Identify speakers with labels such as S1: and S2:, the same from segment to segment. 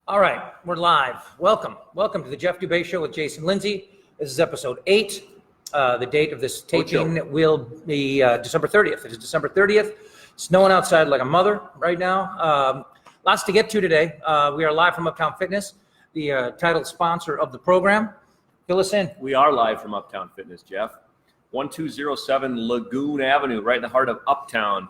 S1: All right, we're live. Welcome to the Jeff Dubay Show with Jason Linse. This is episode 8. The date of this taping will be December 30th. It is December 30th. Snowing outside like a mother right now. Lots to get to today. We are live from Uptown Fitness, the title sponsor of the program. Fill us in.
S2: We are live from Uptown Fitness, Jeff. 1207 Lagoon Avenue, right in the heart of Uptown.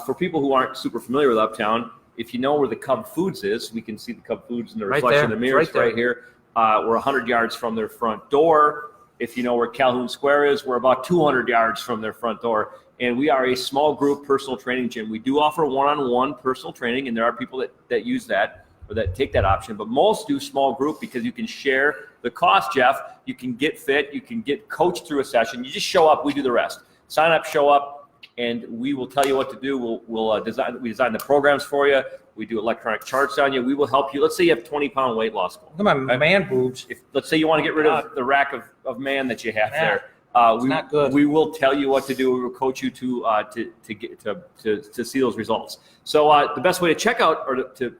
S2: For people who aren't super familiar with Uptown, if you know where the Cub Foods is, we can see the Cub Foods in the reflection of the mirrors right here. We're 100 yards from their front door. If you know where Calhoun Square is, we're about 200 yards from their front door. And we are a small group personal training gym. We do offer one-on-one personal training, and there are people that use that or that take that option. But most do small group because you can share the cost, Jeff. You can get fit. You can get coached through a session. You just show up. We do the rest. Sign up, show up. And we will tell you what to do. We'll design the programs for you. We do electronic charts on you. We will help you. Let's say you have 20-pound weight loss goal.
S1: Look at my man boobs.
S2: Let's say you want to get rid of the rack of man that you have there.
S1: Not good.
S2: We will tell you what to do. We will coach you to see those results. So the best way to check out or to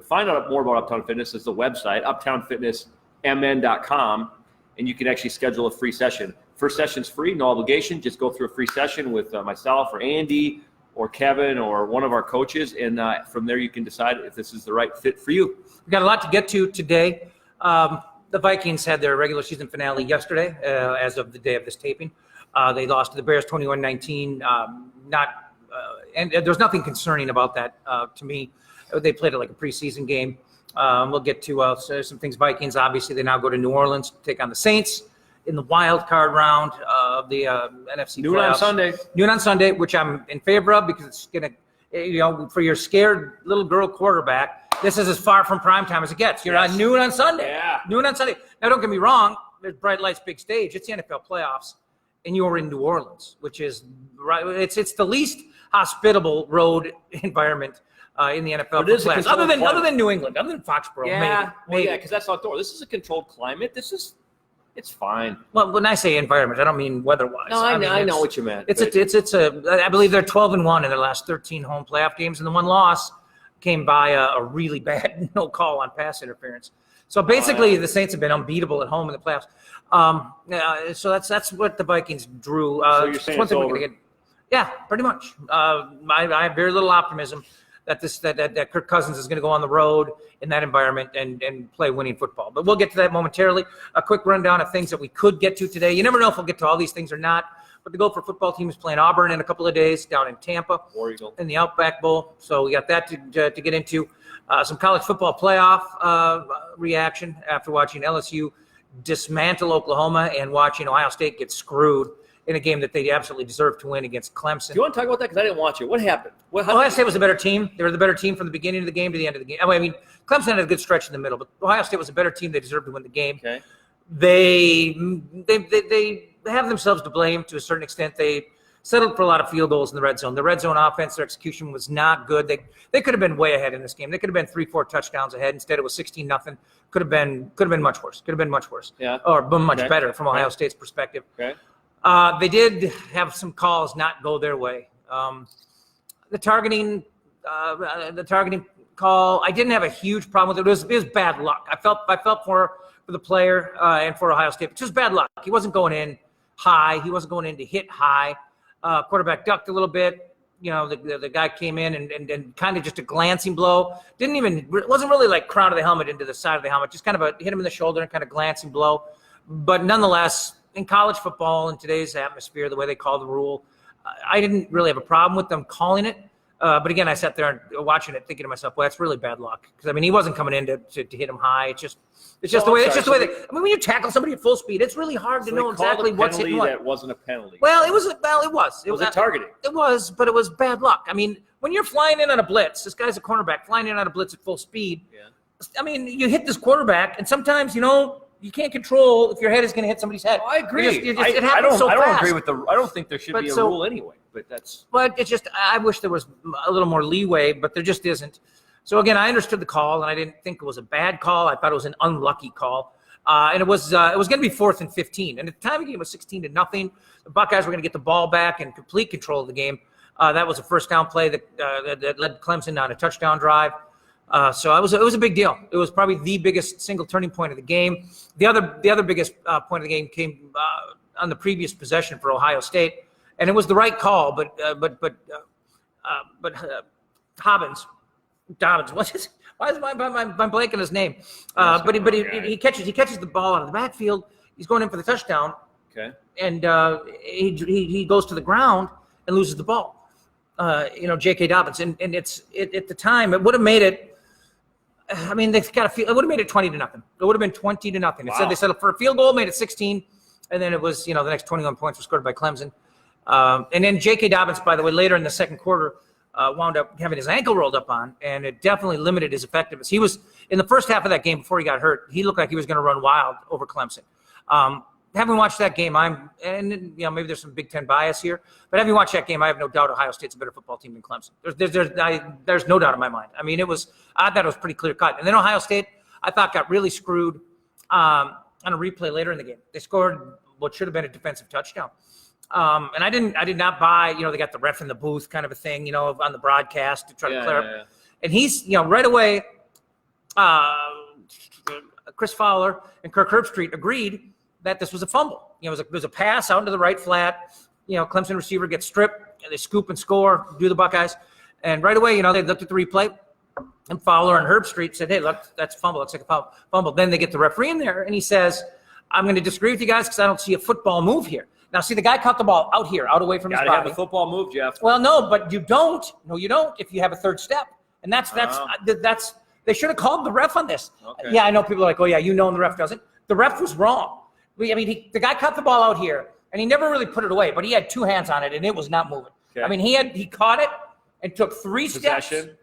S2: find out more about Uptown Fitness is the website, uptownfitnessmn.com, and you can actually schedule a free session. First session's free, no obligation. Just go through a free session with myself or Andy or Kevin or one of our coaches, and from there you can decide if this is the right fit for you.
S1: We've got a lot to get to today. The Vikings had their regular season finale yesterday, as of the day of this taping. They lost to the Bears 21-19. And there's nothing concerning about that to me. They played it like a preseason game. We'll get to some things. Vikings, obviously, they now go to New Orleans to take on the Saints in the wild card round of the NFC playoffs. Noon on Sunday, which I'm in favor of because it's going to, for your scared little girl quarterback, this is as far from prime time as it gets. You're on noon on Sunday.
S2: Yeah.
S1: Noon on Sunday. Now, don't get me wrong. There's bright lights, big stage. It's the NFL playoffs, and you're in New Orleans, which is right. It's the least hospitable road environment in the NFL playoffs, other than New England, other than Foxborough.
S2: Yeah,
S1: maybe.
S2: Yeah, because that's outdoor. This is a controlled climate. It's fine.
S1: Well, when I say environment, I don't mean weather-wise.
S2: No, I know what you meant.
S1: I believe they're 12-1 in their last 13 home playoff games, and the one loss came by a really bad no call on pass interference. So basically, the Saints have been unbeatable at home in the playoffs. So that's what the Vikings drew.
S2: So you're saying it's over?
S1: Yeah, pretty much. I have very little optimism that Kirk Cousins is going to go on the road in that environment and play winning football. But we'll get to that momentarily. A quick rundown of things that we could get to today. You never know if we'll get to all these things or not. But the Gopher football team is playing Auburn in a couple of days down in Tampa in the Outback Bowl. So we got that to get into. Some college football playoff reaction after watching LSU dismantle Oklahoma and watching Ohio State get screwed in a game that they absolutely deserved to win against Clemson.
S2: Do you want to talk about that? Because I didn't watch it. What happened?
S1: Ohio State was a better team. They were the better team from the beginning of the game to the end of the game. I mean, Clemson had a good stretch in the middle, but Ohio State was a better team. They deserved to win the game.
S2: Okay.
S1: They have themselves to blame to a certain extent. They settled for a lot of field goals in the red zone. The red zone offense, their execution was not good. They could have been way ahead in this game. They could have been 3-4 touchdowns ahead. Instead, it was 16-0. Could have been much worse.
S2: Yeah.
S1: Or much better from Ohio State's perspective.
S2: Okay.
S1: They did have some calls not go their way. The targeting call, I didn't have a huge problem with it. It was bad luck. I felt for the player and for Ohio State. It's just bad luck. He wasn't going in high. He wasn't going in to hit high. Quarterback ducked a little bit. The guy came in and kind of just a glancing blow. It wasn't really like crown of the helmet into the side of the helmet. Just kind of hit him in the shoulder and kind of glancing blow. But nonetheless, in college football, in today's atmosphere, the way they call the rule, I didn't really have a problem with them calling it. But again, I sat there and watching it, thinking to myself, "Well, that's really bad luck." Because he wasn't coming in to hit him high. It's just the way. When you tackle somebody at full speed, it's really hard to know exactly what's hitting what.
S2: That wasn't a penalty.
S1: Well, it was. It
S2: was a targeting.
S1: It was, but it was bad luck. I mean, when you're flying in on a blitz, this guy's a cornerback flying in on a blitz at full speed.
S2: Yeah.
S1: I mean, you hit this quarterback, and sometimes you can't control if your head is going to hit somebody's head.
S2: Oh, I agree.
S1: It happens so fast.
S2: I don't agree with I don't think there should be a rule anyway. But
S1: it's just, I wish there was a little more leeway, but there just isn't. So again, I understood the call, and I didn't think it was a bad call. I thought it was an unlucky call. And it was going to be 4th and 15. And at the time, the game was 16-0. The Buckeyes were going to get the ball back and complete control of the game. That was a first down play that led Clemson on a touchdown drive. So it was a big deal. It was probably the biggest single turning point of the game. The other biggest point of the game came on the previous possession for Ohio State, and it was the right call. But Dobbins, what's his? Why is I'm blanking his name? But he catches the ball out of the backfield. He's going in for the touchdown.
S2: Okay.
S1: And he goes to the ground and loses the ball. J.K. Dobbins, and it's at the time it would have made it. I mean, it would have made it 20-0. It would have been 20-0.
S2: Wow.
S1: They settled for a field goal, made it 16, and then it was the next 21 points were scored by Clemson. And then J.K. Dobbins, by the way, later in the second quarter, wound up having his ankle rolled up on, and it definitely limited his effectiveness. He was in the first half of that game before he got hurt. He looked like he was going to run wild over Clemson. Having watched that game, maybe there's some Big Ten bias here, but having watched that game, I have no doubt Ohio State's a better football team than Clemson. There's no doubt in my mind. I mean, I thought it was pretty clear cut. And then Ohio State, I thought, got really screwed on a replay later in the game. They scored what should have been a defensive touchdown. And I did not buy, they got the ref in the booth kind of a thing, on the broadcast to try to clear up. Yeah. And he's, right away, Chris Fowler and Kirk Herbstreit agreed that this was a fumble. It was a pass out into the right flat. Clemson receiver gets stripped, and they scoop and score, do the Buckeyes. And right away, they looked at the replay, and Fowler and Herbstreit said, hey, look, that's a fumble. It's like a fumble. Then they get the referee in there, and he says, I'm going to disagree with you guys because I don't see a football move here. Now, see, the guy caught the ball out here, out away from his body.
S2: Got to have a football move, Jeff.
S1: Well, no, but you don't. No, you don't if you have a third step. And that's they should have called the ref on this. Okay. Yeah, I know people are like, oh, yeah, and the ref doesn't. The ref was wrong. The guy caught the ball out here, and he never really put it away, but he had two hands on it, and it was not moving. Okay. I mean, he caught it and took three steps. And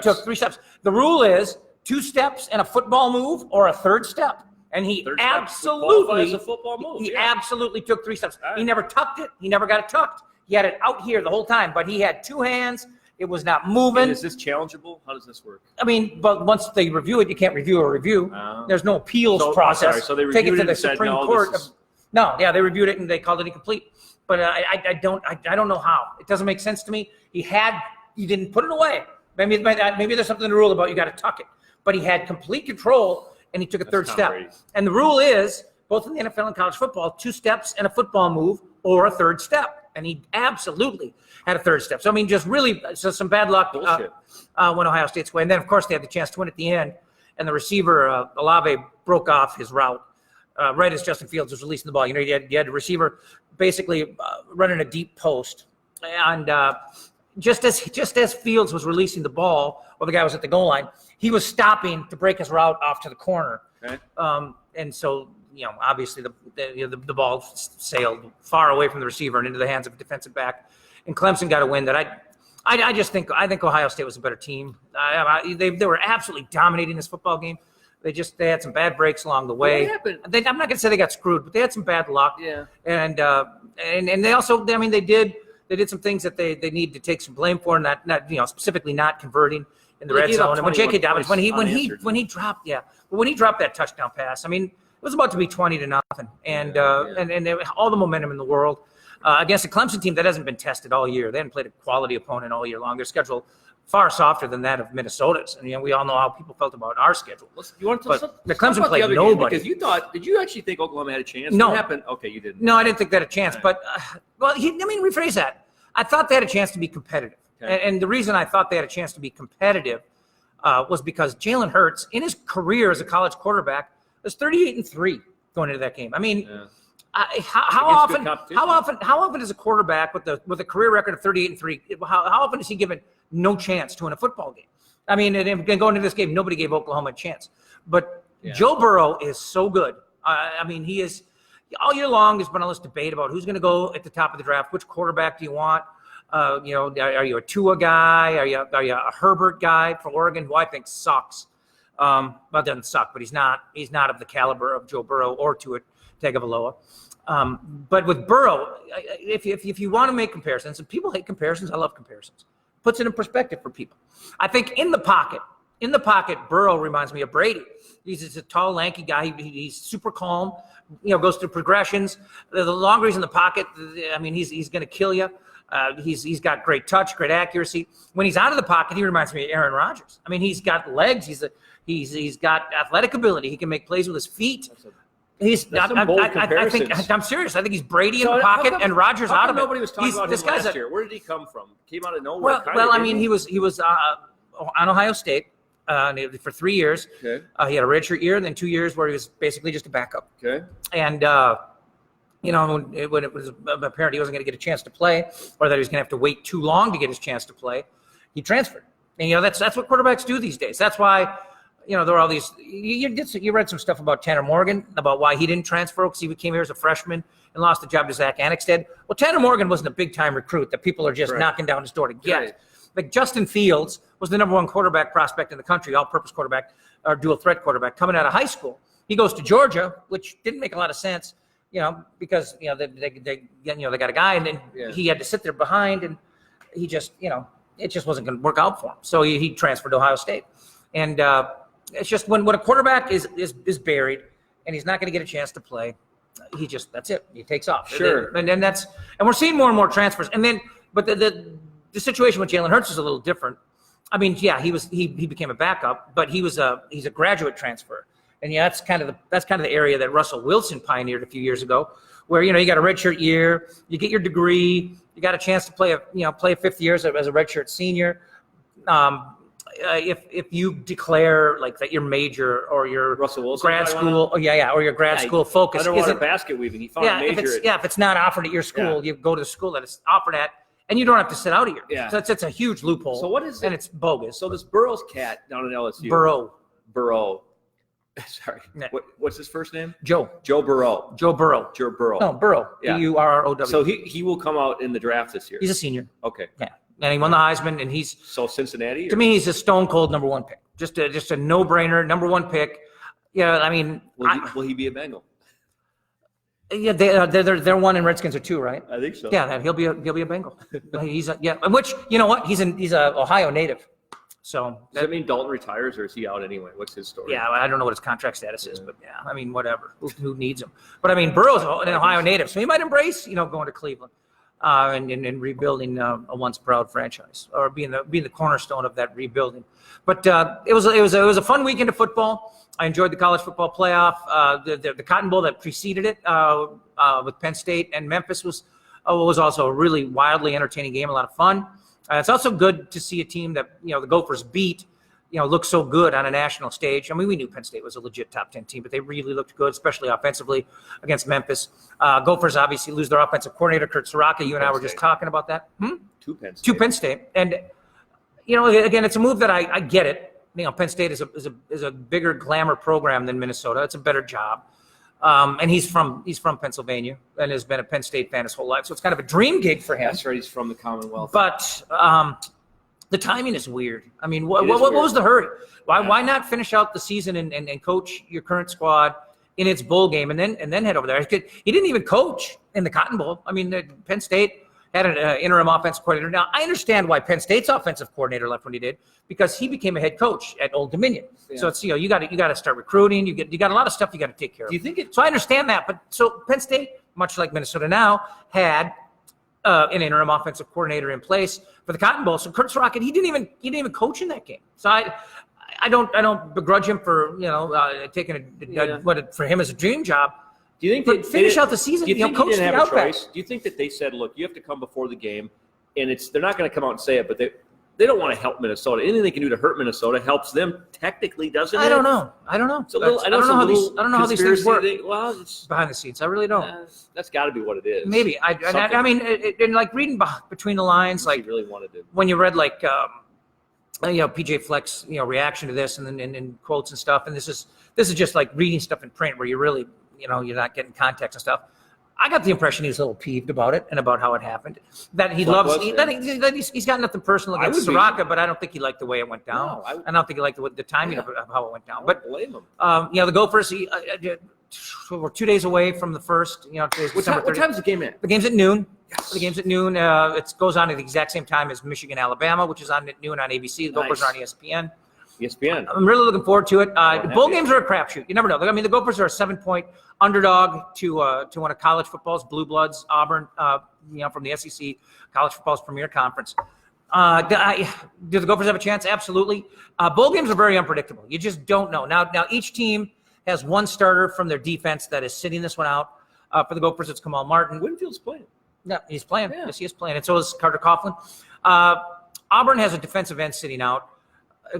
S1: took 3 steps. The rule is 2 steps and a football move or a third step. And he absolutely
S2: a football move.
S1: He absolutely took 3 steps. Right. He never tucked it. He never got it tucked. He had it out here the whole time, but he had 2 hands. It was not moving.
S2: And is this challengeable? How does this work?
S1: I mean, but once they review it, you can't review a review. There's no appeals process.
S2: So they reviewed it to the Supreme Court.
S1: They reviewed it and they called it incomplete. But I don't know how. It doesn't make sense to me. He didn't put it away. Maybe there's something in the rule about you got to tuck it. But he had complete control, and he took a third step. Crazy. And the rule is, both in the NFL and college football, 2 steps and a football move or a third step. And he absolutely had a third step. So, I mean, just really some bad luck when Ohio State's way. And then, of course, they had the chance to win at the end. And the receiver, Olave, broke off his route right as Justin Fields was releasing the ball. You had the receiver basically running a deep post. And just as Fields was releasing the ball, or the guy was at the goal line, he was stopping to break his route off to the corner. Okay. And so, obviously the ball sailed far away from the receiver and into the hands of a defensive back. And Clemson got a win that I think Ohio State was a better team. They were absolutely dominating this football game. They had some bad breaks along the way. I'm not going to say they got screwed, but they had some bad luck. Yeah. And they also, they did some things that they need to take some blame for, not specifically not converting in the red zone. And when J.K. Dobbins, when he dropped that touchdown pass, it was about to be 20-0, and all the momentum in the world against a Clemson team that hasn't been tested all year. They haven't played a quality opponent all year long. Their schedule far softer than that of Minnesota's, and we all know how people felt about our schedule.
S2: You want to
S1: the Clemson played nobody.
S2: Because did you actually think Oklahoma had a chance?
S1: No.
S2: What happened? Okay, you didn't.
S1: No, I didn't think they had a chance. Right. But rephrase that. I thought they had a chance to be competitive, and the reason I thought they had a chance to be competitive was because Jalen Hurts, in his career as a college quarterback, was 38-3 going into that game. How often is a quarterback with a career record of 38-3? How often is he given no chance to win a football game? And going into this game, nobody gave Oklahoma a chance. But Joe Burrow is so good. He is all year long. There's been all this debate about who's going to go at the top of the draft. Which quarterback do you want? Are you a Tua guy? Are you a Herbert guy for Oregon, who I think sucks? Well, doesn't suck, but he's not of the caliber of Joe Burrow or Tua Tagovailoa. But with Burrow, if you want to make comparisons, and people hate comparisons, I love comparisons. Puts it in perspective for people. I think in the pocket, Burrow reminds me of Brady. He's just a tall, lanky guy. He's super calm. Goes through progressions. The longer he's in the pocket, he's going to kill you.
S2: Mm-hmm.
S1: He's got great touch, great accuracy. When he's out of the pocket, he reminds me of Aaron Rodgers. I mean, he's got legs. He's got athletic ability. He can make plays with his feet. I'm serious. I think he's Brady in the pocket and Rodgers out of it.
S2: Nobody was talking about him last year. Where did he come from? Came out of nowhere.
S1: Well, I mean, he was on Ohio State for 3 years.
S2: Okay.
S1: He had a redshirt year and then 2 years where he was basically just a backup.
S2: Okay.
S1: And when it was apparent he wasn't going to get a chance to play, or that he was going to have to wait too long to get his chance to play, he transferred. And that's what quarterbacks do these days. That's why. There are all these. You read some stuff about Tanner Morgan about why he didn't transfer because he came here as a freshman and lost the job to Zach Annexstad. Well, Tanner Morgan wasn't a big time recruit that people are just knocking down his door to get.
S2: Right.
S1: Like Justin Fields was the #1 quarterback prospect in the country, all-purpose quarterback or dual threat quarterback coming out of high school. He goes to Georgia, which didn't make a lot of sense, because they got a guy and then he had to sit there behind and he just it just wasn't going to work out for him. So he transferred to Ohio State, and. It's just when a quarterback is buried and he's not going to get a chance to play, that's it. He takes off.
S2: Sure.
S1: And we're seeing more and more transfers. And then, but the situation with Jalen Hurts is a little different. I mean, he became a backup, but he's a graduate transfer. And that's kind of the area that Russell Wilson pioneered a few years ago, where you got a redshirt year, you get your degree, you got a chance to play a fifth year as a redshirt senior. If you declare like that your major or your
S2: Russell Wilson
S1: grad school, or your grad school focus
S2: underwater basket weaving, he found a major.
S1: If it's not offered at your school, you go to the school that it's offered at, and you don't have to sit out a year.
S2: Yeah.
S1: So it's a huge loophole.
S2: So what is it?
S1: And it's bogus.
S2: So this Burrow's cat down in LSU.
S1: Burrow.
S2: Sorry.
S1: Yeah.
S2: What's his first name?
S1: Joe
S2: Burrow.
S1: Joe Burrow.
S2: No,
S1: Burrow.
S2: Yeah.
S1: Burrow.
S2: So he will come out in the draft this year.
S1: He's a senior.
S2: Okay.
S1: Yeah. And he won the Heisman, and he's
S2: Cincinnati.
S1: To me, he's a stone cold #1 pick. Just a no brainer #1 pick. Yeah, I mean,
S2: will he be a Bengal?
S1: Yeah, they're 1 and Redskins are 2, right?
S2: I think so.
S1: Yeah, he'll be a Bengal. Which you know what? He's a Ohio native. So
S2: does that mean Dalton retires, or is he out anyway? What's his story?
S1: Yeah, I don't know what his contract status is, but I mean, whatever. Who needs him? But I mean, Burrow's an Ohio native, so he might embrace going to Cleveland. And rebuilding a once proud franchise, or being the cornerstone of that rebuilding. But it was a fun weekend of football. I enjoyed the college football playoff. The Cotton Bowl that preceded it with Penn State and Memphis was also a really wildly entertaining game. A lot of fun. It's also good to see a team that the Gophers beat. Look so good on a national stage. I mean, we knew Penn State was a legit top 10 team, but they really looked good, especially offensively against Memphis. Gophers obviously lose their offensive coordinator, Kurt Soraka. You and I were just talking about that.
S2: Two Penn State.
S1: And, again, it's a move that I get it. Penn State is a bigger glamour program than Minnesota. It's a better job. And he's from Pennsylvania and has been a Penn State fan his whole life. So it's kind of a dream gig for him.
S2: That's right. He's from the Commonwealth.
S1: But the timing is weird. I mean, what was the hurry? Why not finish out the season and coach your current squad in its bowl game and then head over there? He didn't even coach in the Cotton Bowl. I mean, Penn State had an interim offensive coordinator. Now, I understand why Penn State's offensive coordinator left when he did, because he became a head coach at Old Dominion. Yeah. So it's you got to start recruiting. You got a lot of stuff you got to take care of.
S2: Do you think
S1: So I understand that, but so Penn State, much like Minnesota now, had an interim offensive coordinator in place for the Cotton Bowl. So Kurt Soraka, he didn't even coach in that game. So I don't begrudge him for taking what for him is a dream job.
S2: Do you think
S1: finish out the season?
S2: Do you think he
S1: coach
S2: didn't
S1: the
S2: have a
S1: Outback.
S2: choice? Do you think that they said, "Look, you have to come before the game," and they're not going to come out and say it, but they don't want to help Minnesota. Anything they can do to hurt Minnesota helps them technically, doesn't it?
S1: I don't know.
S2: I don't know
S1: how these things work.
S2: It's
S1: behind the scenes. I really don't.
S2: That's got to be what it is.
S1: Maybe I mean, and like reading between the lines, like
S2: really wanted to.
S1: When you read like PJ Fleck's reaction to this and then quotes and stuff, and this is just like reading stuff in print where you really you're not getting context and stuff. I got the impression he was a little peeved about it and about how it happened. That he he's got nothing personal against Soraka, but I don't think he liked the way it went down. No, I don't think he liked the timing of how it went down. But
S2: blame him.
S1: The Gophers. We're 2 days away from the first. Today's December 30th.
S2: What time's the game at?
S1: The game's at noon.
S2: Yes.
S1: The game's at noon. It goes on at the exact same time as Michigan, Alabama, which is on at noon on ABC. The Gophers are on ESPN.
S2: ESPN.
S1: I'm really looking forward to it. Bowl games are a crapshoot. You never know. I mean, the Gophers are a 7-point underdog to one of college football's blue bloods, Auburn. From the SEC, college football's premier conference. Do the Gophers have a chance? Absolutely. Bowl games are very unpredictable. You just don't know. Now each team has one starter from their defense that is sitting this one out. For the Gophers, it's Kamal Martin.
S2: Winfield's playing.
S1: Yeah, he's playing.
S2: Yeah.
S1: Yes, he is playing. And so is Carter Coughlin. Auburn has a defensive end sitting out,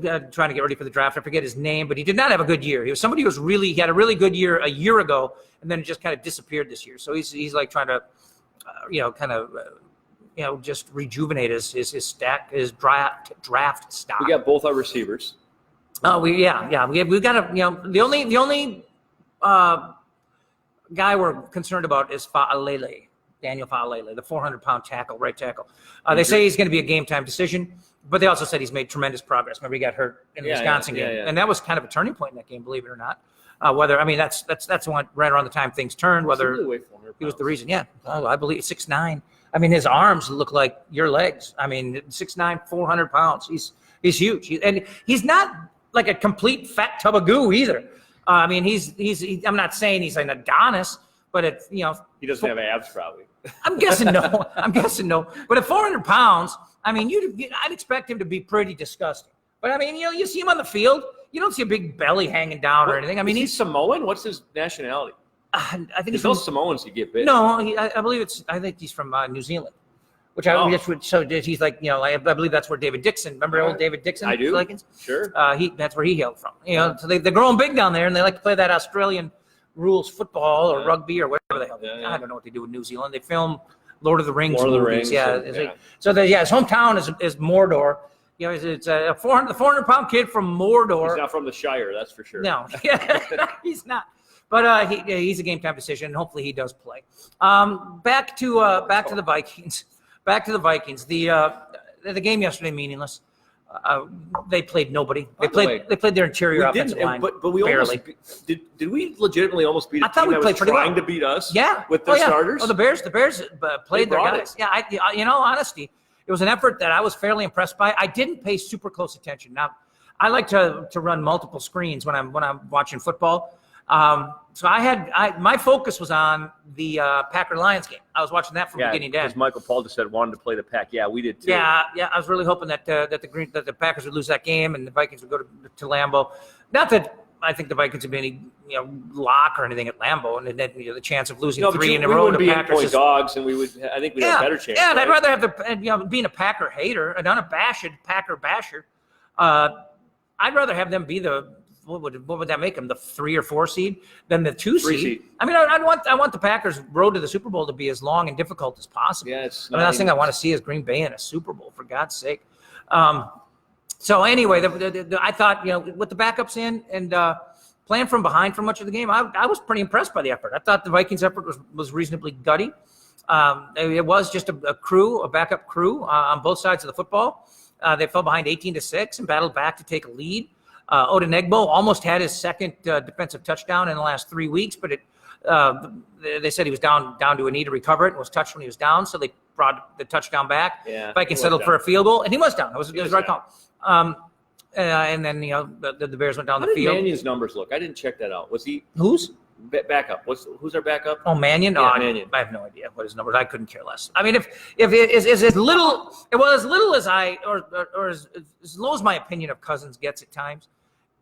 S1: trying to get ready for the draft. I forget his name, but he did not have a good year. He was somebody he had a really good year a year ago, and then it just kind of disappeared this year. So he's like trying to, just rejuvenate his draft stock.
S2: We got both our receivers.
S1: Oh, we've got the only guy we're concerned about is Daniel Fa'alele, the 400-pound right tackle. They say he's going to be a game-time decision, but they also said he's made tremendous progress. Remember, he got hurt in the Wisconsin game, and that was kind of a turning point in that game, believe it or not. That's one right around the time things turned. Whether
S2: really
S1: he was the reason, I believe 6'9". I mean, his arms look like your legs. I mean, 6'9", 400 pounds. He's huge, and he's not like a complete fat tub of goo either. I mean, I'm not saying he's an Adonis, but
S2: he doesn't have abs probably.
S1: I'm guessing no. But at 400 pounds, I mean, I'd expect him to be pretty disgusting. But I mean, you see him on the field, you don't see a big belly hanging down or anything. I mean,
S2: he's Samoan. What's his nationality?
S1: I think
S2: there's no Samoans who get big.
S1: No, I think he's from New Zealand, which he's like, I believe that's where David Dixon. Remember old David Dixon?
S2: I do.
S1: Vikings?
S2: Sure.
S1: That's where he hailed from. So they're growing big down there, and they like to play that Australian rules football or rugby or whatever the hell. I don't know what they do in New Zealand. They film Lord of the Rings movies. So his hometown is Mordor. It's a 400-pound kid from Mordor.
S2: He's not from the Shire, that's for sure.
S1: No, he's not. But he's a game time decision, and hopefully he does play. Back to the Vikings. The game yesterday meaningless. They played nobody. They played their interior offensive line.
S2: But we
S1: barely.
S2: Almost did we legitimately almost beat a
S1: I thought
S2: team
S1: we
S2: that
S1: played
S2: was
S1: pretty
S2: trying
S1: well.
S2: to beat us?
S1: Yeah.
S2: With their starters?
S1: Oh, the Bears played their guys.
S2: It.
S1: Yeah, in all honesty, it was an effort that I was fairly impressed by. I didn't pay super close attention. Now, I like to run multiple screens when I'm watching football. So my focus was on the Packer-Lions game. I was watching that from beginning to end.
S2: Because Michael Paul just said wanted to play the Pack. Yeah, we did too.
S1: Yeah. I was really hoping that the Packers would lose that game and the Vikings would go to Lambeau. Not that I think the Vikings would be any lock or anything at Lambeau, and then the chance of losing 3 in a row to the Packers
S2: is dogs, and I think we'd have a better chance.
S1: Yeah, and I'd rather have being a Packer hater, an unabashed Packer basher. I'd rather have them be what would that make them, the 3 or 4 seed than the 2 seed? I mean, I want the Packers' road to the Super Bowl to be as long and difficult as possible.
S2: Yeah,
S1: the last thing I want to see is Green Bay in a Super Bowl, for God's sake. So anyway, I thought with the backups in and playing from behind for much of the game, I was pretty impressed by the effort. I thought the Vikings' effort was reasonably gutty. It was just a backup crew on both sides of the football. They fell behind 18-6 and battled back to take a lead. Odenegbo almost had his second defensive touchdown in the last 3 weeks, but they said he was down to a knee to recover it and was touched when he was down, so they brought the touchdown back.
S2: Yeah,
S1: Vikings settled for a field goal, and he was down. It was the right call. And then the Bears went down the field.
S2: How did Mannion's numbers look? I didn't check that out. Was he
S1: who's
S2: backup? Who's our backup?
S1: Oh, Mannion.
S2: Yeah, Mannion.
S1: I have no idea what his numbers. I couldn't care less. I mean, if it is as little, as little as or as low as my opinion of Cousins gets at times.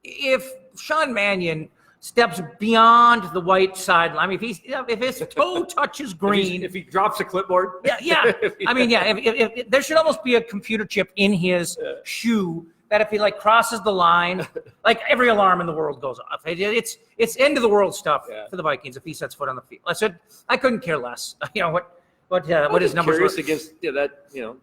S1: If Sean Mannion steps beyond the white sideline, I mean, if his toe touches green,
S2: if he drops a clipboard,
S1: yeah. I mean, yeah. If there should almost be a computer chip in his shoe that if he crosses the line, every alarm in the world goes off. It's end of the world stuff for the Vikings if he sets foot on the field. I couldn't care less. What his numbers were
S2: against that.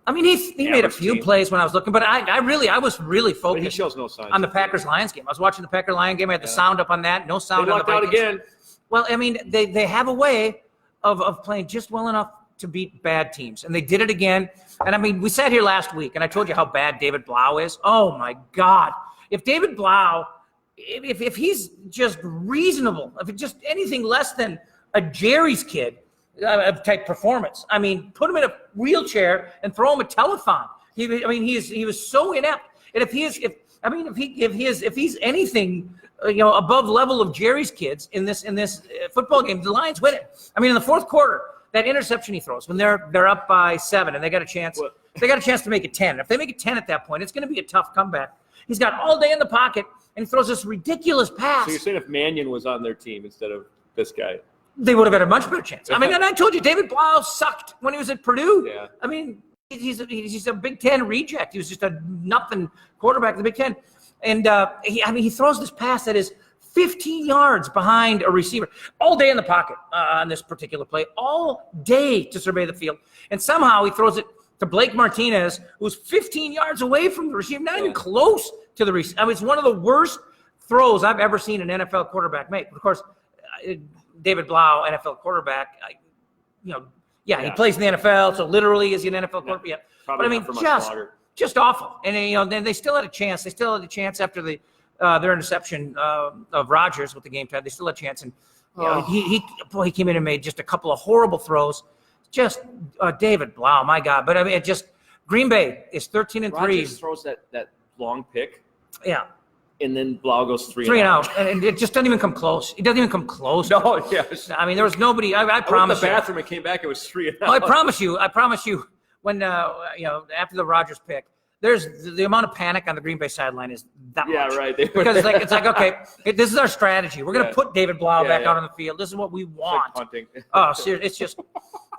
S1: I mean, he made a few plays when I was looking, but I was really focused.
S2: But he shows no signs
S1: on the Packers-Lions game. I was watching the Packer-Lion game. I had the sound up on that. No sound
S2: they
S1: on the
S2: Vikings. Out again.
S1: Well, I mean, they have a way of playing just well enough to beat bad teams, and they did it again. And I mean, we sat here last week, and I told you how bad David Blau is. Oh my God! If David Blau, if he's just reasonable, if it's just anything less than a Jerry's kid type performance, I mean, put him in a wheelchair and throw him a telethon. He was so inept. And I mean, if he's anything, above level of Jerry's kids in this football game, the Lions win it. I mean, in the fourth quarter, that interception he throws when they're up by 7 and they got a chance. They got a chance to make it 10. If they make it 10 at that point, it's going to be a tough comeback. He's got all day in the pocket and he throws this ridiculous pass.
S2: So you're saying if Mannion was on their team instead of this guy,
S1: they would have had a much better chance. I mean, and I told you, David Blau sucked when he was at Purdue.
S2: Yeah.
S1: I mean, he's a Big Ten reject. He was just a nothing quarterback in the Big Ten. And he throws this pass that is 15 yards behind a receiver all day in the pocket on this particular play, all day to survey the field. And somehow he throws it to Blake Martinez, who's 15 yards away from the receiver, not even close to the receiver. I mean, it's one of the worst throws I've ever seen an NFL quarterback make. But of course, David Blau, NFL quarterback, he plays in the NFL, so literally is he an NFL quarterback? Yeah. But I mean, just awful. And then they still had a chance. They still had a chance after their interception of Rodgers with the game time. They still had a chance, and he came in and made just a couple of horrible throws. Just David Blau, my God. But I mean, Green Bay is 13-3.
S2: Rodgers throws that long pick.
S1: Yeah.
S2: And then Blau goes 3
S1: and out. And it just doesn't even come close. It doesn't even come close.
S2: No, yes.
S1: I mean, there was nobody. I promise you.
S2: I went to the bathroom and came back. It was 3 and out.
S1: I promise you. When after the Rodgers pick, there's the amount of panic on the Green Bay sideline is that much.
S2: Yeah, right.
S1: Because it's like okay, this is our strategy. We're gonna put David Blau back out on the field. This is what we want.
S2: It's like punting.
S1: Oh, seriously,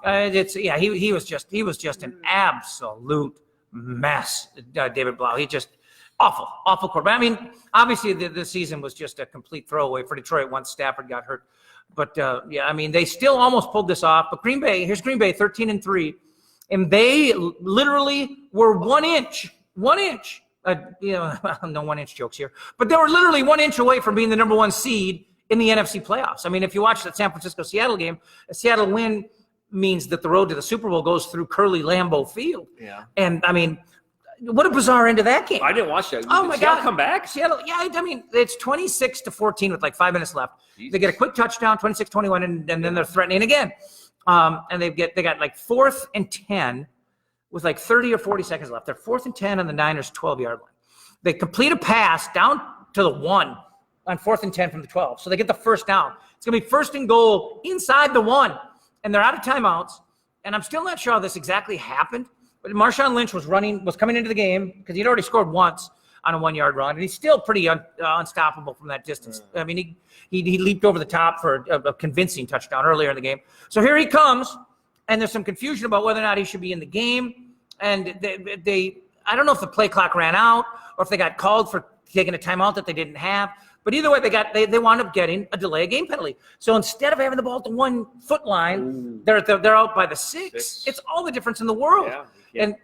S1: it's just he was just an absolute mess. David Blau. He just awful quarterback. I mean, obviously the season was just a complete throwaway for Detroit once Stafford got hurt. But I mean, they still almost pulled this off. But here's Green Bay 13-3. And they literally were 1 inch, no 1 inch jokes here, but they were literally 1 inch away from being the number 1 seed in the NFC playoffs. I mean, if you watch that San Francisco-Seattle game, a Seattle win means that the road to the Super Bowl goes through Curly Lambeau Field.
S2: Yeah.
S1: And I mean, what a bizarre end to that game.
S2: I didn't watch that.
S1: Oh my God.
S2: Come back?
S1: Seattle, I mean, it's 26-14 with like 5 minutes left.
S2: Jesus.
S1: They get a quick touchdown, 26-21, and then they're threatening again. And they got like 4th and 10 with like 30 or 40 seconds left. They're 4th and 10 on the Niners 12-yard line. They complete a pass down to the 1 on 4th and 10 from the 12. So they get the first down. It's going to be 1st and goal inside the 1. And they're out of timeouts. And I'm still not sure how this exactly happened. But Marshawn Lynch was coming into the game because he'd already scored once on a 1-yard run. And he's still pretty unstoppable from that distance. I mean, he leaped over the top for a convincing touchdown earlier in the game. So here he comes, and there's some confusion about whether or not he should be in the game. And I don't know if the play clock ran out or if they got called for taking a timeout that they didn't have. But either way, they wound up getting a delay of game penalty. So instead of having the ball at the 1 foot line, they're out by the 6. It's all the difference in the world.
S2: Yeah. And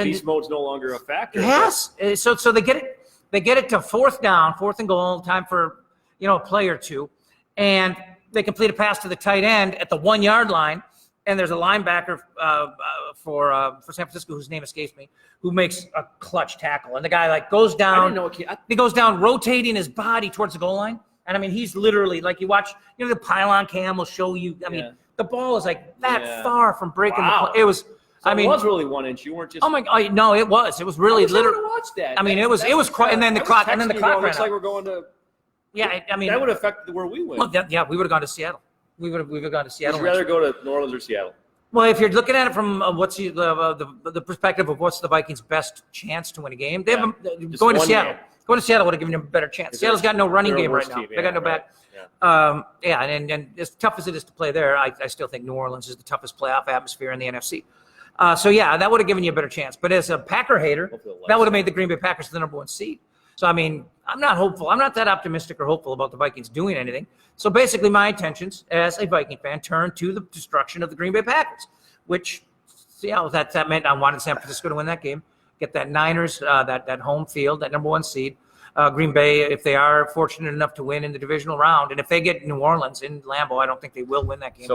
S2: beast mode's no longer a factor.
S1: Yes. So they get it to 4th down, 4th and goal, time for a play or two, and they complete a pass to the tight end at the 1-yard line. And there's a linebacker for San Francisco whose name escapes me, who makes a clutch tackle. And the guy goes down. He goes down, rotating his body towards the goal line. And I mean, he's literally you watch. The pylon cam will show you. I mean, the ball is that far from breaking the play. It was.
S2: So it was really 1 inch. You weren't just.
S1: Oh my God! No, it was. It was really literally.
S2: I watch that.
S1: I mean, it was quite. And then the clock. And then the clock.
S2: Looks like we're going to.
S1: Yeah, I mean
S2: that would affect where we went.
S1: Well, we would have gone to Seattle. We would have gone to Seattle.
S2: Would you rather go to New Orleans or Seattle?
S1: Well, if you're looking at it from the perspective of what's the Vikings' best chance to win a game, they have going to Seattle. Going to Seattle would have given them a better chance. Seattle's got no running game right now. They got no back. And as tough as it is to play there, I still think New Orleans is the toughest playoff atmosphere in the NFC. That would have given you a better chance. But as a Packer hater, that would have made the Green Bay Packers the number 1 seed. So, I mean, I'm not hopeful. I'm not that optimistic or hopeful about the Vikings doing anything. So, basically, my intentions as a Viking fan turn to the destruction of the Green Bay Packers, which, that meant I wanted San Francisco to win that game, get that Niners, that home field, that number 1 seed. Green Bay, if they are fortunate enough to win in the divisional round, and if they get New Orleans in Lambeau, I don't think they will win that game.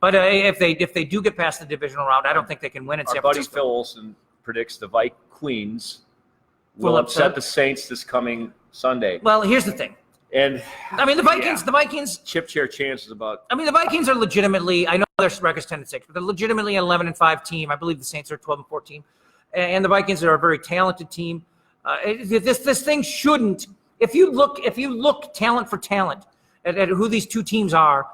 S1: But if they do get past the divisional round, I don't think they can win in San Francisco.
S2: Our buddy Phil Olsen predicts the Queens will upset the Saints this coming Sunday.
S1: Well, here's the thing.
S2: And
S1: I mean, the Vikings
S2: chip chair chances about.
S1: I mean, the Vikings are legitimately. I know their record's 10-6, but they're legitimately an 11-5 team. I believe the Saints are a 12-4 team, and the Vikings are a very talented team. This thing shouldn't. If you look talent for talent at who these two teams are,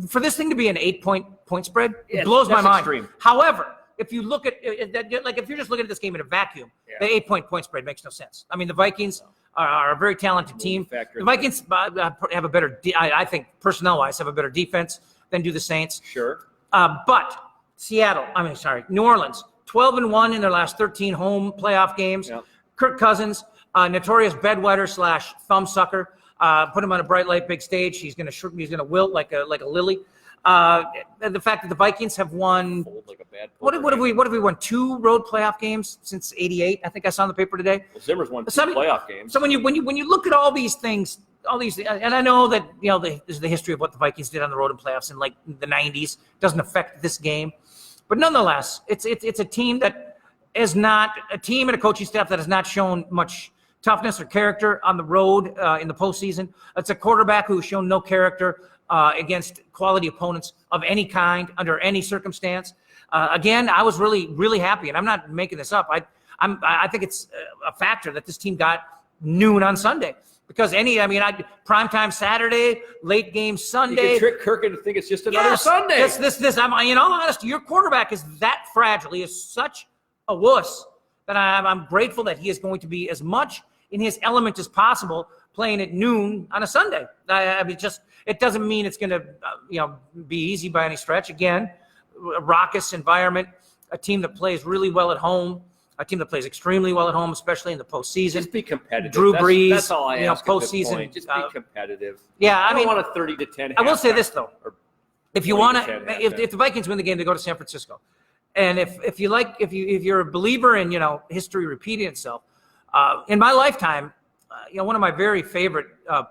S1: for this thing to be an 8-point spread, it blows my mind.
S2: Extreme.
S1: However, if you look at like if you're just looking at this game in a vacuum, the 8-point spread makes no sense. I mean, the Vikings are a very talented team. The Vikings have a better, I think, personnel-wise, have a better defense than do the Saints.
S2: Sure.
S1: But New Orleans, 12-1 in their last 13 home playoff games. Yep. Kirk Cousins, notorious bedwetter / thumbsucker. Put him on a bright light, big stage. He's gonna wilt like a lily. And the fact that the Vikings have won, what have we won? 2 road playoff games since '88. I think I saw in the paper today.
S2: Well, Zimmer's won 2 playoff games.
S1: So when you look at all these things, and I know that there's the history of what the Vikings did on the road in playoffs in like the '90s doesn't affect this game, but nonetheless, it's a team that is not a team and a coaching staff that has not shown much toughness or character on the road in the postseason. It's a quarterback who's shown no character against quality opponents of any kind under any circumstance. Again, I was really, really happy, and I'm not making this up. I think it's a factor that this team got noon on Sunday because primetime Saturday, late game Sunday.
S2: You can trick Kirk into think it's just another Sunday.
S1: I'm in all honesty, your quarterback is that fragile. He is such a wuss that I'm grateful that he is going to be as much in his element as possible playing at noon on a Sunday. It doesn't mean it's going to be easy by any stretch. Again, a raucous environment, a team that plays really well at home, a team that plays extremely well at home, especially in the postseason.
S2: Just be competitive.
S1: Drew Brees,
S2: that's all I ask
S1: postseason.
S2: At this point. Just be competitive.
S1: Yeah,
S2: I don't want a 30-10.
S1: I will say this though: if the Vikings win the game, they go to San Francisco. And if you're a believer in history repeating itself, in my lifetime, one of my very favorite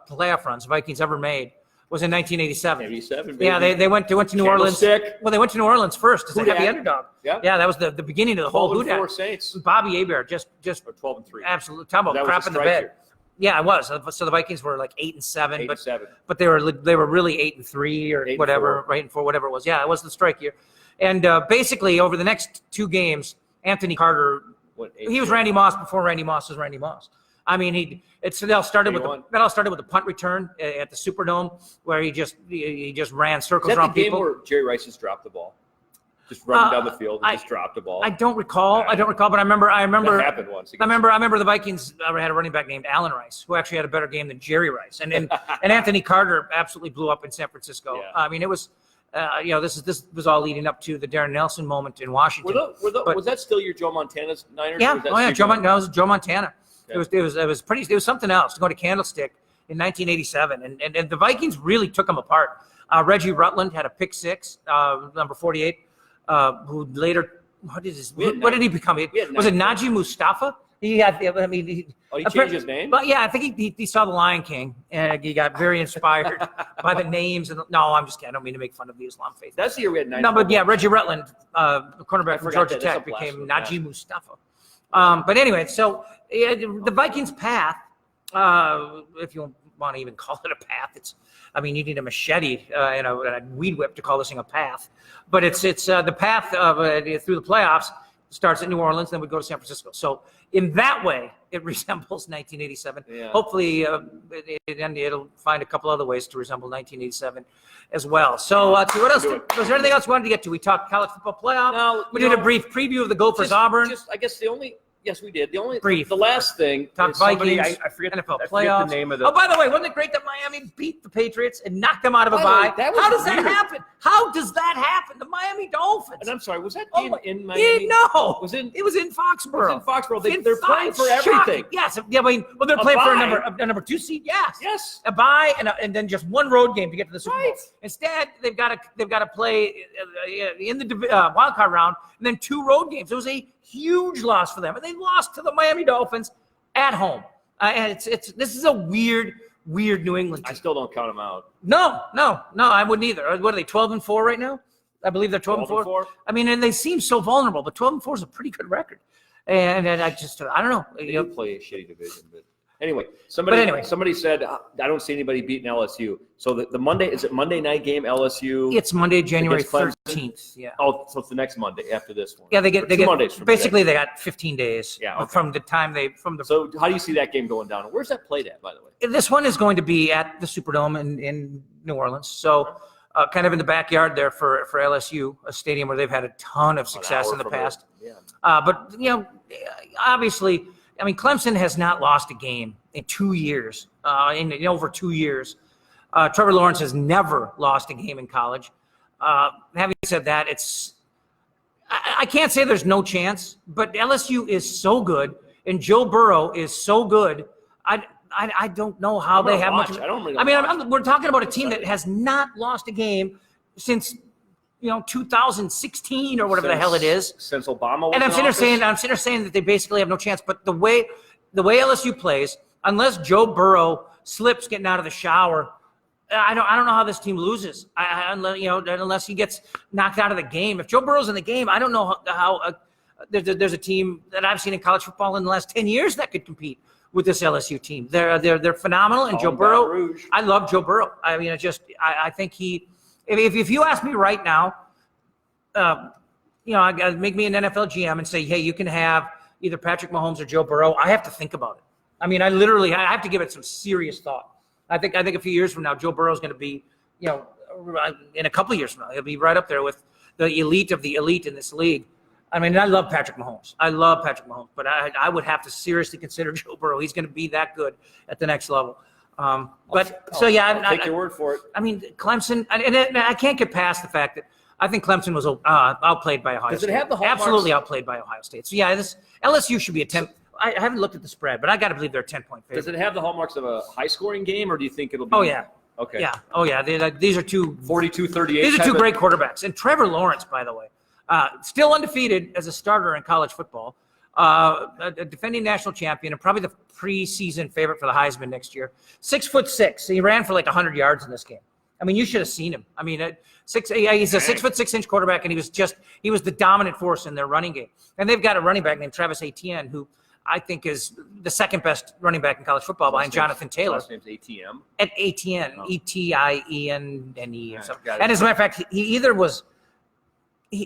S1: playoff runs the Vikings ever made was in 1987.
S2: 87, baby.
S1: Yeah, they went to New Orleans. Well, they went to New Orleans first as a heavy underdog. Yeah, that was the beginning of the whole Houdat.
S2: Saints.
S1: Bobby Hebert just
S2: 12-3.
S1: Absolutely, talk about crap in the bed. Yeah, it was. So the Vikings were like 8-7, but they were really 8-3 or 8-4. Whatever, 8-4, whatever it was. Yeah, it was the strike year. And basically, over the next 2 games, Anthony Carter, he was Randy Moss before Randy Moss was Randy Moss. I mean, it all started with the punt return at the Superdome where he just ran circles around people. Is that the game where
S2: Jerry Rice just dropped the ball? Just running down the field and just dropped the ball.
S1: I don't recall, but I remember.
S2: That happened once.
S1: I remember the Vikings had a running back named Allen Rice, who actually had a better game than Jerry Rice, and Anthony Carter absolutely blew up in San Francisco. Yeah. I mean, it was. This was all leading up to the Darren Nelson moment in Washington.
S2: Was that still your Joe Montana's Niners?
S1: Yeah, that was Joe Montana. Okay. It was something else to go to Candlestick in 1987, and the Vikings really took them apart. Reggie Rutland had a pick 6, number 48, who later what did he become? Was it Najee Mustafa? He had.
S2: He changed his name.
S1: But yeah, I think he saw The Lion King and he got very inspired by the names. No, I'm just kidding. I don't mean to make fun of the Islam faith.
S2: That's the year we had 9.
S1: No, but yeah, Reggie Rutland, the cornerback from Georgia Tech, became Najee Mustafa. But anyway, so the Vikings' path, if you want to even call it a path, you need a machete and a weed whip to call this thing a path. But it's the path of through the playoffs starts at New Orleans, then we go to San Francisco. So in that way, it resembles 1987. Yeah. Hopefully, it'll find a couple other ways to resemble 1987 as well. So what else? Was there anything else we wanted to get to? We talked college football playoff. No, we did a brief preview of the Gophers Auburn.
S2: I guess yes, we did.
S1: The
S2: last thing.
S1: Talk Vikings.
S2: I forget
S1: NFL playoffs.
S2: The name of the.
S1: Oh, by the way, wasn't it great that Miami beat the Patriots and knocked them out of a bye? How does that happen? How does that happen? The Miami Dolphins.
S2: And I'm sorry, was that in Miami?
S1: No. It was in Foxborough.
S2: It was in Foxborough. They're playing for everything.
S1: Yes. Yeah, they're playing for a number 2 seed. Yes.
S2: Yes.
S1: A bye and then just one road game to get to the Super Bowl. Instead, they've got to play in the wild card round and then 2 road games. It was a huge loss for them, and they lost to the Miami Dolphins at home. And this is a weird New England team.
S2: I still don't count them out.
S1: No, I wouldn't either. What are they, 12-4 right now? I believe they're 12-4. I mean, and they seem so vulnerable, but 12-4 is a pretty good record. And I don't know.
S2: They do play a shitty division, but Anyway, somebody said, I don't see anybody beating LSU. So the Monday, is it Monday night game, LSU?
S1: It's Monday, January 13th. Yeah.
S2: Oh, so it's the next Monday after this one.
S1: Yeah, they get
S2: Mondays from
S1: basically
S2: today.
S1: they got 15 days
S2: okay.
S1: from the time
S2: So how do you see that game going down? Where's that played at, by the way?
S1: This one is going to be at the Superdome in New Orleans. So kind of in the backyard there for LSU, a stadium where they've had a ton of success in the past. But, obviously, I mean, Clemson has not lost a game in 2 years, in over 2 years. Trevor Lawrence has never lost a game in college. Having said that, I can't say there's no chance, but LSU is so good, and Joe Burrow is so good. I don't know how they have much. We're talking about a team that has not lost a game since 2016 or whatever the hell it is.
S2: Since Obama was
S1: and I'm
S2: in office?
S1: sitting there saying that they basically have no chance. But the way LSU plays, unless Joe Burrow slips getting out of the shower, I don't know how this team loses. Unless he gets knocked out of the game. If Joe Burrow's in the game, I don't know how there's a team that I've seen in college football in the last 10 years that could compete with this LSU team. They're phenomenal, and Joe Burrow. I love Joe Burrow. I mean, I think he. If you ask me right now, make me an NFL GM and say, hey, you can have either Patrick Mahomes or Joe Burrow. I have to think about it. I mean, I have to give it some serious thought. I think a few years from now, Joe Burrow is going to be, in a couple of years from now, he'll be right up there with the elite of the elite in this league. I mean, I love Patrick Mahomes. But I would have to seriously consider Joe Burrow. He's going to be that good at the next level. I'll
S2: take your word for it.
S1: I mean, Clemson, and I can't get past the fact that I think Clemson was outplayed by Ohio State.
S2: Does it have the hallmarks?
S1: Absolutely outplayed by Ohio State. So, this LSU should be a 10. I haven't looked at the spread, but I got to believe they're a 10-point favorite.
S2: Does it have the hallmarks of a high-scoring game, or do you think it'll be?
S1: Oh, yeah.
S2: Okay.
S1: Yeah. Oh, yeah. These are two
S2: 42-38.
S1: These are two great quarterbacks. And Trevor Lawrence, by the way, still undefeated as a starter in college football, a defending national champion, and probably the preseason favorite for the Heisman next year. 6'6". He ran for like 100 yards in this game. I mean, you should have seen him. I mean, he's a 6'6" quarterback, and he was the dominant force in their running game. And they've got a running back named Travis Etienne, who I think is the second best running back in college football behind Jonathan Taylor.
S2: Last name's ATM.
S1: At Etienne, Etienne or something.
S2: Okay,
S1: and as a matter of fact,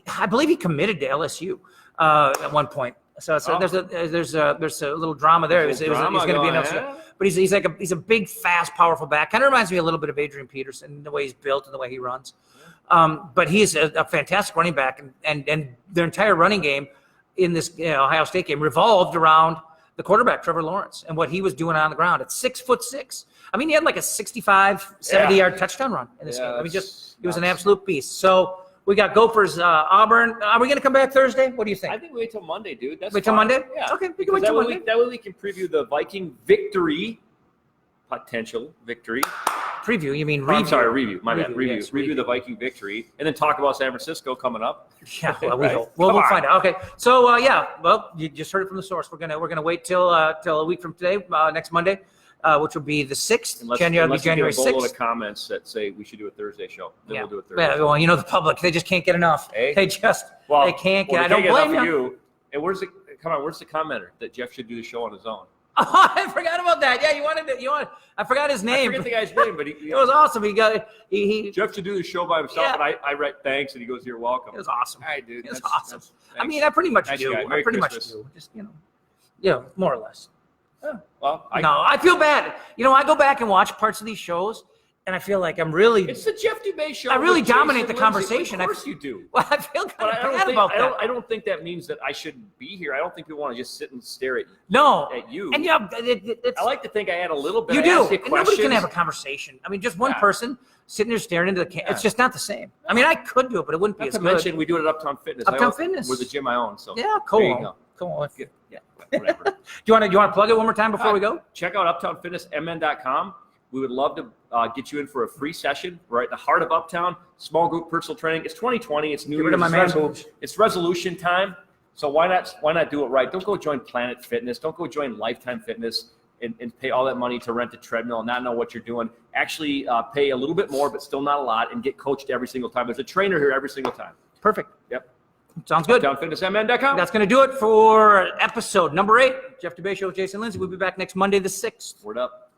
S1: I believe he committed to LSU at one point. So there's a little drama there. He's going to be an LSU. But he's a big, fast, powerful back. Kind of reminds me a little bit of Adrian Peterson, the way he's built and the way he runs. But he's a fantastic running back, and their entire running game in this Ohio State game revolved around the quarterback, Trevor Lawrence, and what he was doing on the ground at 6'6". I mean, he had like a 65, 70-yard touchdown run in this game. I mean, he was an absolute beast. So we got Gophers, Auburn. Are we going to come back Thursday? What do you think?
S2: I think we wait till Monday, dude.
S1: Wait till Monday?
S2: Yeah.
S1: Okay, we can wait till Monday.
S2: That way we can preview the Viking potential victory.
S1: Preview? You mean review?
S2: I'm sorry, review. My bad. Review.
S1: Yes,
S2: review the Viking victory, and then talk about San Francisco coming up.
S1: Yeah, well, we hope. We'll find out. Okay, so you just heard it from the source. We're gonna wait till a week from today, next Monday, which will be the 6th. January 6th.
S2: Unless of comments that say we should do a Thursday show, then we'll do a Thursday.
S1: Yeah, well, the public, they just can't get enough.
S2: Hey?
S1: They can't get. I don't blame you.
S2: And where's the commenter that Jeff should do the show on his own?
S1: Oh, I forgot about that. Yeah, I forgot his name.
S2: I forget the guy's name, but
S1: it was awesome.
S2: Jeff should do the show by himself, and I write thanks, and he goes, "You're welcome."
S1: It was awesome.
S2: All right, dude.
S1: It was awesome. I mean, I pretty much do. I pretty much do. Just more or less.
S2: Well,
S1: I feel bad. I go back and watch parts of these shows, and I feel like I'm really.
S2: It's the Jeff Dubay Show.
S1: I really dominate the
S2: Linse.
S1: conversation.
S2: Of course you do.
S1: Well, I feel kind of bad about that.
S2: I don't think that means that I shouldn't be here. I don't think people want to just sit and stare at you.
S1: And
S2: I like to think I had a little bit.
S1: You do.
S2: And
S1: nobody can have a conversation. I mean, just one person sitting there staring into the camera. It's just not the same. I mean, I could do it, but it wouldn't be as good.
S2: Not to mention, we do it at Uptown Fitness.
S1: Fitness.
S2: We're the gym I own. So
S1: yeah, cool.
S2: There you go.
S1: Cool.
S2: Yeah, whatever.
S1: Do you want to plug it one more time before we go?
S2: Check out UptownFitnessMN.com. We would love to get you in for a free session. We're right in the heart of Uptown. Small group personal training. It's 2020. It's New Year's. It's resolution time. So why not do it right? Don't go join Planet Fitness. Don't go join Lifetime Fitness and pay all that money to rent a treadmill and not know what you're doing. Actually pay a little bit more, but still not a lot, and get coached every single time. There's a trainer here every single time.
S1: Perfect.
S2: Yep.
S1: Sounds good.
S2: UptownFitnessMN.com.
S1: That's going to do it for episode number 8. Jeff Dubay Show with Jason Linse. We'll be back next Monday the 6th.
S2: Word up.